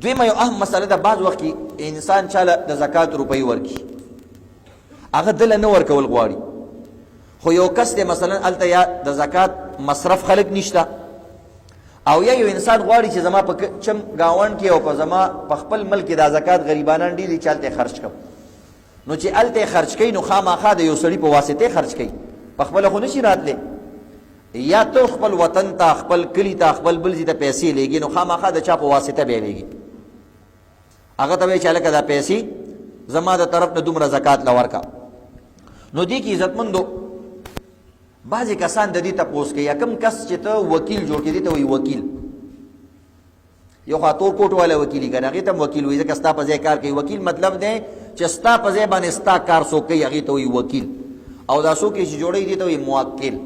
دویمه یو اهم مسله ده. بعض وخت کې انسان چاله د زکات روپۍ ورکي، هغه دله نه ورکول غواړي، خو یو کس دی مثلا هلته یا د زکات مصرف خلک نشته، او یا یو انسان غواړي چې زما په چم ګاونډ کې او په زما په خپل ملک کې د زکات غریبانان ډېر دي چې هلته خرچ کړم، نو چې هلته خرچ کوي نو خامخا د یو سړي په واسطې خرچ کوي، په خپله خو نشي راتلی. یا ته خپل وطن ته خپل کلي ته خپل بل ځای ته پیسې لیږي نو خامخا د چا په واسطه به یې لیږي، هغه ته وایي چې هلکه دا پیسې زما د طرف نه دومره زکات له ورکه. نو دې کې عزتمندو بعضې کسان د دې تپوس کوي، یا کوم کس چې ته وکیل جوړ کړي دې ته وایي وکیل، یو خوا تور کوټ والا وکیلي کوي هغې ته هم وکیل وایي ځکه ستا په ځای کار کوي. وکیل مطلب دی چې ستا په ځای باندې ستا کار څوک کوي هغې ته وایي وکیل، او دا څوک چې جوړوي دې ته وایي موکل.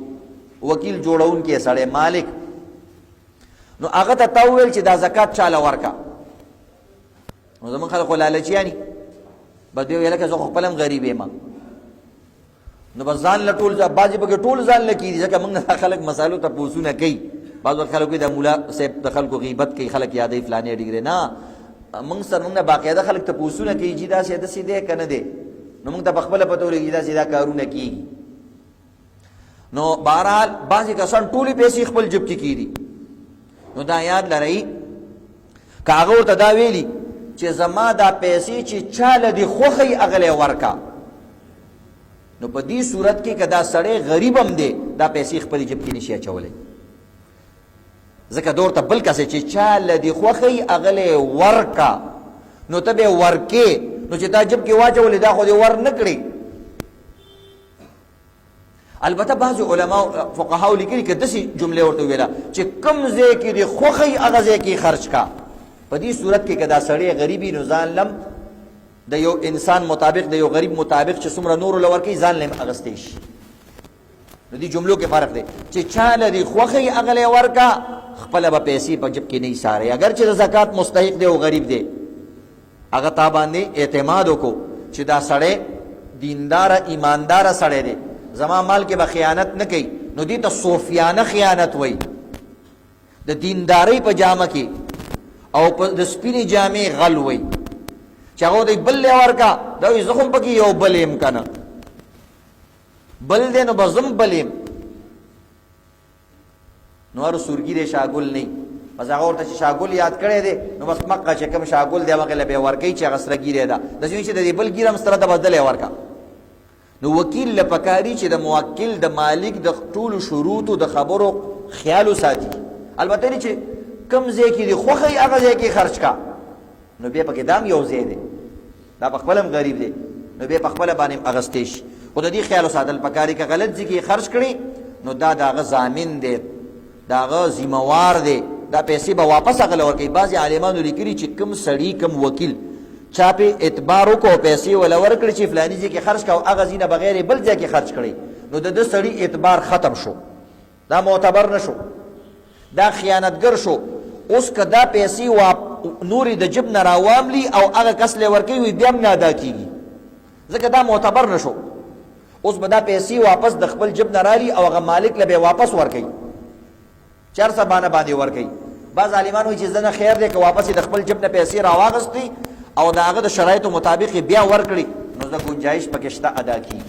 وکیل جوړونکی سړی مالک. نو هغه ته تا وویل چې دا زکات چاله ورکه، نو زمونږ خلک خو لالچیاني، بس دی ویل که زه خو خپل هم غریب یم، نو بس ځان له ټول بعضې پکې ټول ځان له کېږي ځکه موږ نه دا خلک مسالو تپوسونه کوي. بعض وخت خلک وایي دا ملا صاحب د خلکو غیبت کوي، خلک یادوي فلانې ډیګرې، نه موږ سره موږ نه باقاعده خلک تپوسونه کوي چې داسې داسې دی که نه دی، نو موږ ته په خپله پته ولګي چې داسې دا کارونه کېږي. نو بهرحال بعضې کسان ټولې پیسې خپل جب کې کېدي، نو دا یاد لرئ که هغه ورته دا ویلي چې زما دا پیسې چې چاله دې خوښوي هغه لی ورکه، نو په دې صورت کې که دا سړی غریب هم دی دا پیسې خپلې جب کې نشي اچولی، ځکه دا ورته بل کس چې چاله دې خوښوي هغه لی ورکه، نو ته به یې ورکې، نو چې دا جب کې واچولې دا خو دې ور نه کړې. البته بعضو علماء فقهاو لیکلي که داسې جملې ورته وویله چې کوم ځای کې دې خوښوي هغه ځای کې خرچ کا. په دې صورت کې که دا سړی غریبي نو ځان لم د یو انسان مطابق د یو غریب مطابق چې څومره نورو له ورکوي ځان له هم اخیستی شي. نو دې جملو کې فرق دی چې چاله دې خوښوي هغه لی ورکه، خپله به پیسې په جب کې نه ایسارئ. اگر چې د زکات مستحق دی او غریب دی هغه تا باندې اعتماد وکړو چې دا سړی دینداره ایمانداره سړی دی، زما مال کې به خیانت نه کوي، نو دې ته صوفیانه خیانت وایي. د دیندارۍ په جامه کې او په د سپینې جامې غل وایي چې هغه دی بل لی ورکه، دا وایي زه خو هم پکې یو بل یم که نه، بل دی نو به زه هم بل یم. نو هر سورګي دی شاګل نه، بس هغه ورته چې شاګل یاد کړی دی نو بس مقه چې کوم شاګل دی هغې له به یې ورکوي چې هغه سره ګیری ده، داسې چې د دې بل ګیره هم سره ده بس ده لی ورکه. نو وکیل له پکاري چې د موکل د مالک د ټولو شروطو د خبرو خیال وساتي. البته نه چې کوم ځای کې دې خوښوي هغه ځای کې خرچ کا، نو بیا پکې دا هم یو ځای دی، دا په خپله هم غریب دی، نو بیا په خپله باندې هم اخیستی شي. خو د دې خیال وساتل پکاري که غلط ځای کې خرچ کړي نو دا د هغه ضامن دی، د هغه ذمهوار دی، دا پیسې به واپس هغه له ورکوي. بعضې عالمانو لیکلي چې کوم سړي کوم وکیل چا پې اعتبار وکړو پیسې وله ورکړي چې فلاني ځای کې خرچ کا او هغه ځای نه بغیر بل ځای کې خرچ کړی، نو د ده سړي اعتبار ختم شو، دا معتبر نه شو، دا خیانتګر شو. اوس که دا پیسې نورې د جب نه راواملي او هغه کس لی ورکوي وي بیا هم نه ادا کېږي، ځکه دا معتبر نه شو. اوس به دا پیسې واپس د خپل جب نه رالي او هغه مالک له به واپس ورکوي، چر سبانه باندې ورکوي. بعض عالمان وایي چې زه نه خیر دی که واپس یې د خپل جب نه پیسې راواغستی او د هغه د شرایطو مطابق بیا ورکړي، نو د ګنجایش پکې شته ادا کېږي.